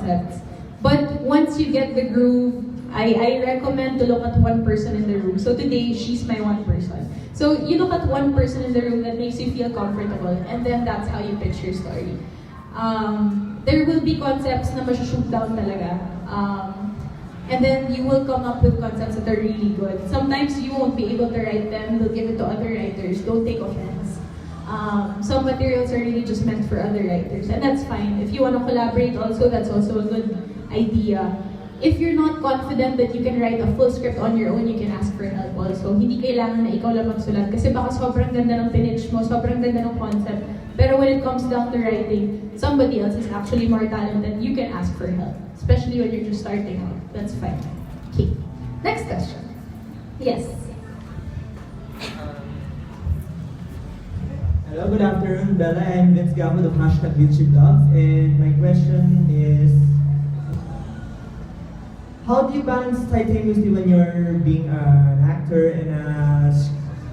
concepts. But once you get the groove, I recommend to look at one person in the room. So today, she's my one person. So you look at one person in the room that makes you feel comfortable, and then that's how you pitch your story. There will be concepts na shoot down talaga. And then you will come up with concepts that are really good. Sometimes you won't be able to write them, we'll give it to other writers. Don't take offense. Some materials are really just meant for other writers, and that's fine. If you want to collaborate also, that's also a good idea. If you're not confident that you can write a full script on your own, you can ask for help also. Hindi kailangan na ikaw lang magsulat kasi baka sobrang ganda ng pinitch mo, sobrang ganda ng concept. Pero when it comes down to writing, somebody else is actually more talented. You can ask for help, especially when you're just starting out. That's fine. Okay. Next question. Yes. Hello, good afternoon, Bella. I'm Vince Gamud of #YouTube and my question is, how do you balance simultaneously when you're being an actor and a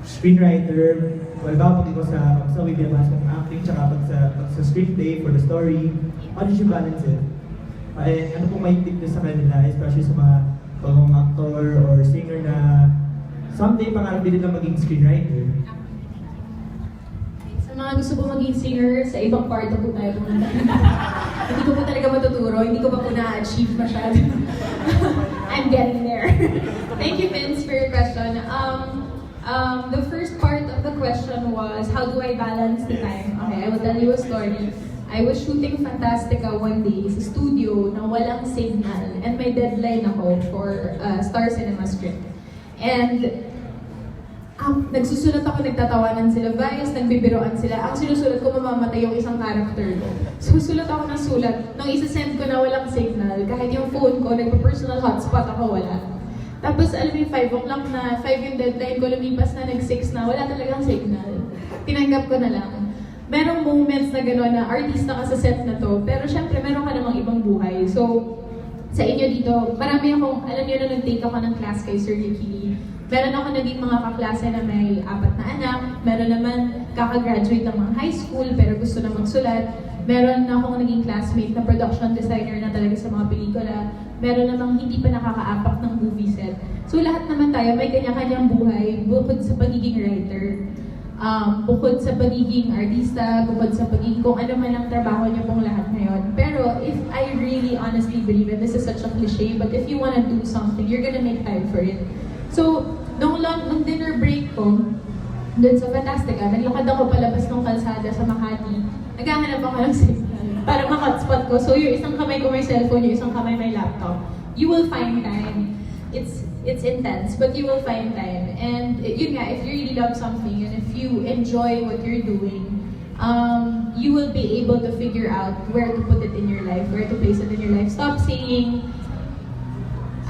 screenwriter? Well, pag ikaw sa may binabalance mong acting tsaka pag sa screenplay for the story, how did you balance it? And ano pong may tip sa kanila, especially sa mga bagong actor or singer na someday pangarap din na maging screenwriter? Sa mga gusto po maging singer, sa ibang part po tayo pumunta. Hindi ko po talaga matuturo, hindi ko pa po na-achieve masyado. I'm getting there. Thank you, Vince, for your question. The first part of the question was, how do I balance the time? Okay, I will tell you a story. I was shooting Fantastica one day sa studio na walang signal, and may deadline ako for Star Cinema script. And nagsusulat ako, nagtatawanan sila, bias, nagbibiroan sila. Ang sinusulat ko, mamamatay yung isang character ko. Susulat ako ng sulat. Nung isa-send ko na walang signal, kahit yung phone ko, nagpa-personal hotspot ako, wala. Tapos alam mo yung 5 o'clock na, 5 yung deadline ko, lumipas na, nag-6 na, wala talagang signal. Tinanggap ko na lang. Merong moments na gano'n na artista ka sa set na to, pero syempre meron ka namang ibang buhay. So, sa inyo dito, marami akong, alam niyo na nag-take ako ng class kay Sir Yukili. Meron ako naging mga kaklase na may 4 na anak. Meron naman kakagraduate ng mga high school pero gusto na magsulat. Meron akong naging classmate na production designer na talaga sa mga pelikula. Meron namang hindi pa nakakaapak ng movie set. So lahat naman tayo may kanya-kanyang buhay bukod sa pagiging writer. Bukod sa pagiging artista, bukod sa pagiging kung ano man ang trabaho niyo pong lahat ngayon. Pero if I really honestly believe, and this is such a cliche, but if you wanna do something, you're gonna make time for it. So, nung dinner break ko, dun sa Fantastica, naglakad ako palabas ng kalsada sa Makati. Naghahanap ako ng signal para ma-hotspot ko. So, yung isang kamay ko may cellphone, yung isang kamay may laptop. You will find time. It's intense, but you will find time. And yun nga, if you really love something and if you enjoy what you're doing, you will be able to figure out where to put it in your life, where to place it in your life. Stop saying,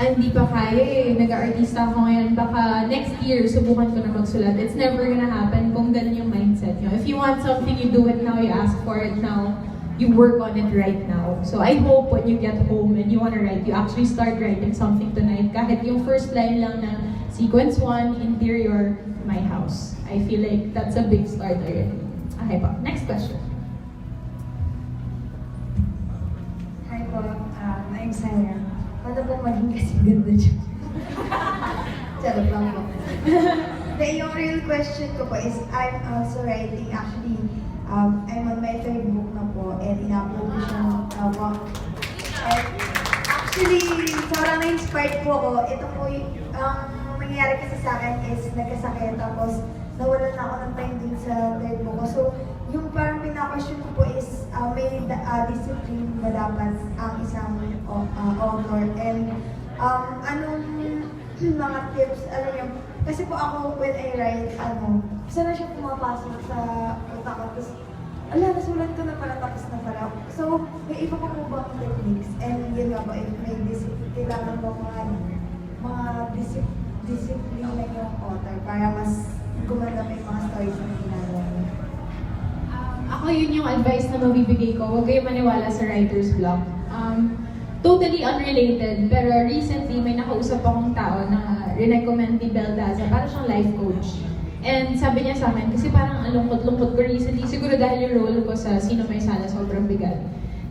hindi pa kaya eh, nag-artista ako ngayon, baka next year subukan ko na magsulat. It's never gonna happen kung ganun yung mindset nyo. If you want something, you do it now, you ask for it now, you work on it right now. So I hope when you get home and you wanna write, you actually start writing something tonight. Kahit yung first line lang na sequence 1, interior, my house. I feel like that's a big start already. Okay po, next question. Hi po, I'm Sarah. Paano po maging kasing ganda dyan? Charot lang po. Yung real question ko po is, I'm also writing, actually, I'm on my 3rd book na po, and ina-upload ko siya ng walk. And actually, sobrang na-inspired po ako. Ito po, ang nangyayari kasi sa akin is nagkasakit, tapos nawalan na ako ng time din sa 3rd book ko. So, yung parang pinaka-question ko po is, may discipline ba dapat ang isang author? And anong mga tips, alam niyo, kasi po ako, when I write, sana siya pumapasok sa utak ko. Tapos, nasulat ko na pala, tapos na pala. So, may iba pa po bang techniques? And yun nga po, if may kailangan po mga discipline na yung author para mas gumanda pa yung mga stories na ginagawa niya. Ako yun yung advice na mabibigay ko. Huwag kayo maniwala sa writer's block. Totally unrelated, pero recently may nakausap akong tao na rin-recommend ni Bel Daza para siyang life coach. And sabi niya sa akin, kasi parang lungkot-lungkot ko recently, siguro dahil yung role ko sa Sino May Sala sobrang bigat.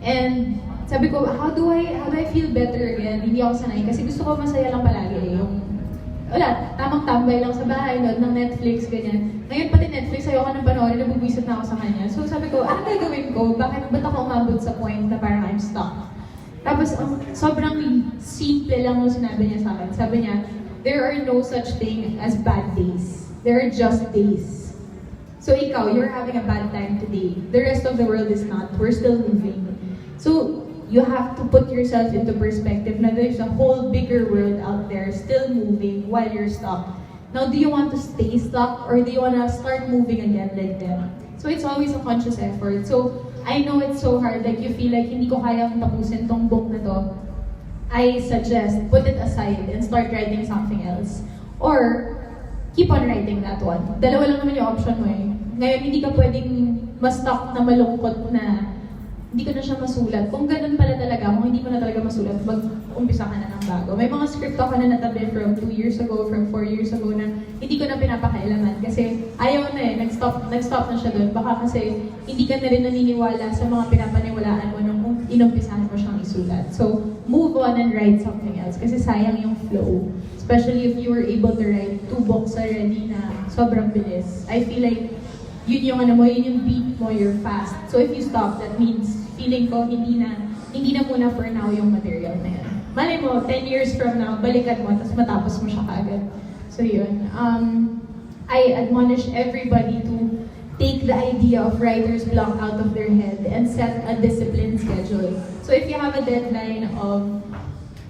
And sabi ko, how do I feel better again? Hindi ako sanay kasi gusto ko masaya lang palagi. Yung, wala, tamang tambay lang sa bahay, nood ng Netflix, ganyan. Ngayon pati Netflix, ayoko nang panoorin, nabubwisit na ako sa kanya. So sabi ko, ano gagawin ko? Ba't ako umabot sa point na parang I'm stuck? Tapos, sobrang simple lang yung sinabi niya sa akin. Sabi niya, there are no such thing as bad days. There are just days. So ikaw, you're having a bad time today. The rest of the world is not. We're still moving. So, you have to put yourself into perspective na there's a whole bigger world out there still moving while you're stuck. Now, do you want to stay stuck or do you want to start moving again like them? So, it's always a conscious effort. So, I know it's so hard, like you feel like hindi ko kayang tapusin tong book na to. I suggest, put it aside and start writing something else. Or, keep on writing that one. Dalawa lang naman yung option mo eh. Ngayon, hindi ka pwedeng ma-stuck na malungkot na hindi ko na siya masulat. Kung ganun pala talaga, kung hindi ko na talaga masulat, mag-umpisa ka na ng bago. May mga script ako na natabi from 2 years ago, from 4 years ago na hindi ko na pinapakailaman kasi ayaw na eh, nag-stop na siya doon. Baka kasi hindi ka na rin naniniwala sa mga pinapaniwalaan mo nung inumpisahan mo siyang isulat. So, move on and write something else kasi sayang yung flow. Especially if you were able to write 2 books already na sobrang bilis. I feel like yun yung ano mo, yun yung beat mo, you're fast. So if you stop, that means feeling ko hindi na muna for now yung material na yan. Malay mo, 10 years from now, balikan mo, tapos matapos mo siya kaagad. So yun. I admonish everybody to take the idea of writer's block out of their head and set a disciplined schedule. So if you have a deadline of,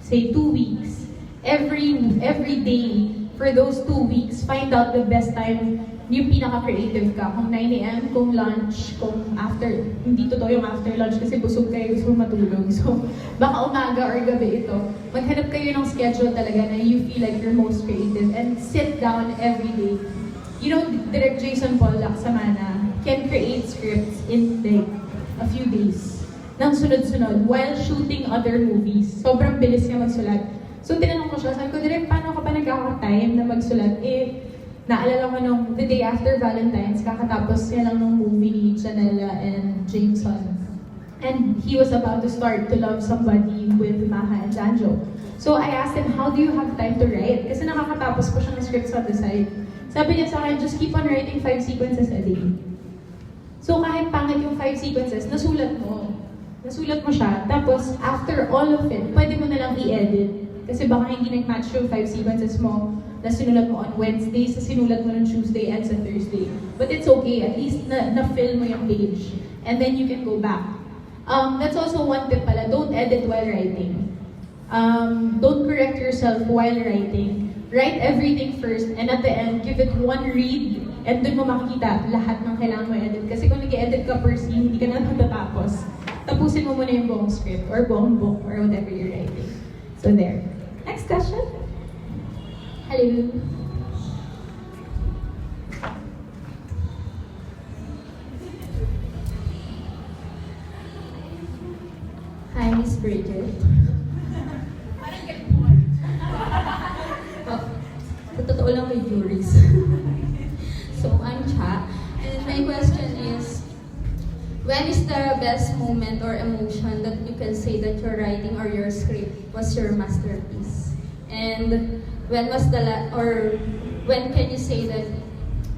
say, 2 weeks, every day for those 2 weeks, find out the best time yung pinaka-creative ka. Kung 9 a.m., kung lunch, kung after, hindi totoo yung after lunch kasi busog kayo, gusto mo matulog. So, baka umaga or gabi ito. Maghanap kayo ng schedule talaga na you feel like you're most creative and sit down every day. You know, Direct Jason Paul Laksamana can create scripts in like a few days nang sunod-sunod while shooting other movies. Sobrang bilis niya magsulat. So, tinanong ko siya, sabi ko, Direct, paano ka pa nagkaka-time na magsulat? Naalala ko nung the day after Valentine's, kakatapos niya lang ng movie ni Janela and Jameson. And he was about to start to love somebody with Maha and Janjo. So I asked him, how do you have time to write? Kasi nakakatapos po siya ng scripts on the side. Sabi niya sa akin, just keep on writing 5 sequences a day. So kahit pangit yung 5 sequences, nasulat mo. Nasulat mo siya. Tapos after all of it, pwede mo na lang i-edit. Kasi baka hindi nag-match yung 5 sequences mo na sinulat mo on Wednesday, sa sinulat mo on Tuesday and sa Thursday. But it's okay, at least na-fill mo yung page. And then you can go back. That's also one tip pala, don't edit while writing. Don't correct yourself while writing. Write everything first, and at the end, give it one read, and dun mo makikita lahat ng kailangan mo edit. Kasi kung nag-edit ka per scene, hindi ka na matatapos. Tapusin mo muna yung buong script, or buong book, or whatever you're writing. So there. Next question. Hello. Hi, Miss Bridget. Parang galing mo. Sa totoo lang may juries. So, I'm Cha. And my question is, when is the best moment or emotion that you can say that your writing or your script was your masterpiece? And when can you say that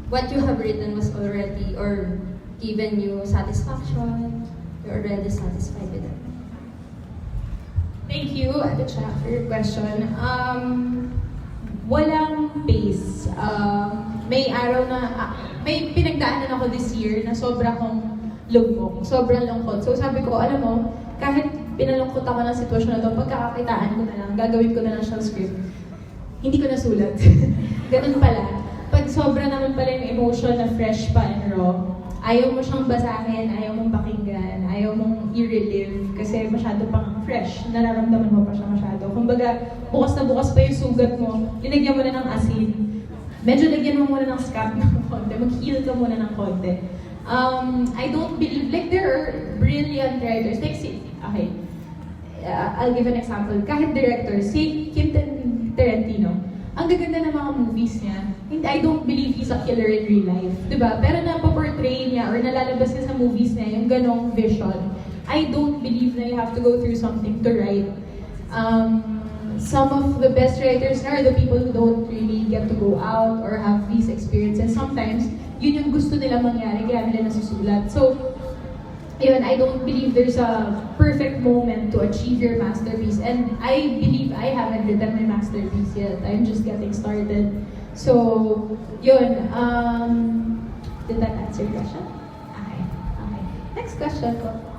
what you have written was already or given you satisfaction? You're already satisfied with it? Thank you, Ate Cha, for your question. Walang pace. May araw na, may pinagdaanan ako this year na sobra kong lugmok, sobrang lungkot. So sabi ko, alam mo, kahit pinalungkot ako ng sitwasyon na ito, pagkakakitaan ko na lang, gagawin ko na lang siyang script. Hindi ko nasulat. Ganun pala. Pag sobra naman pala yung emotion na fresh pa and raw, ayaw mo siyang basahin, ayaw mong pakinggan, ayaw mong i-relive kasi masyado pang fresh, nararamdaman mo pa siya masyado. Kumbaga, bukas na bukas pa yung sugat mo, linagyan mo na ng asin. Medyo lagyan mo muna ng scab ng konti, mag-heal ka muna ng konti. I don't believe, like there are brilliant writers, like okay, I'll give an example. Kahit director, si Tarantino, ang gaganda ng mga movies niya. And I don't believe he's a killer in real life, diba? Pero napaportray niya or nalalabas niya sa movies niya yung ganong vision. I don't believe na you have to go through something to write. Some of the best writers are the people who don't really get to go out or have these experiences. Sometimes, yun yung gusto nila mangyari, kaya nila nasusulat. So, yun, I don't believe there's a perfect moment to achieve your masterpiece. And I believe I haven't written my masterpiece yet. I'm just getting started. So, yun. Did that answer your question? Okay. Next question po.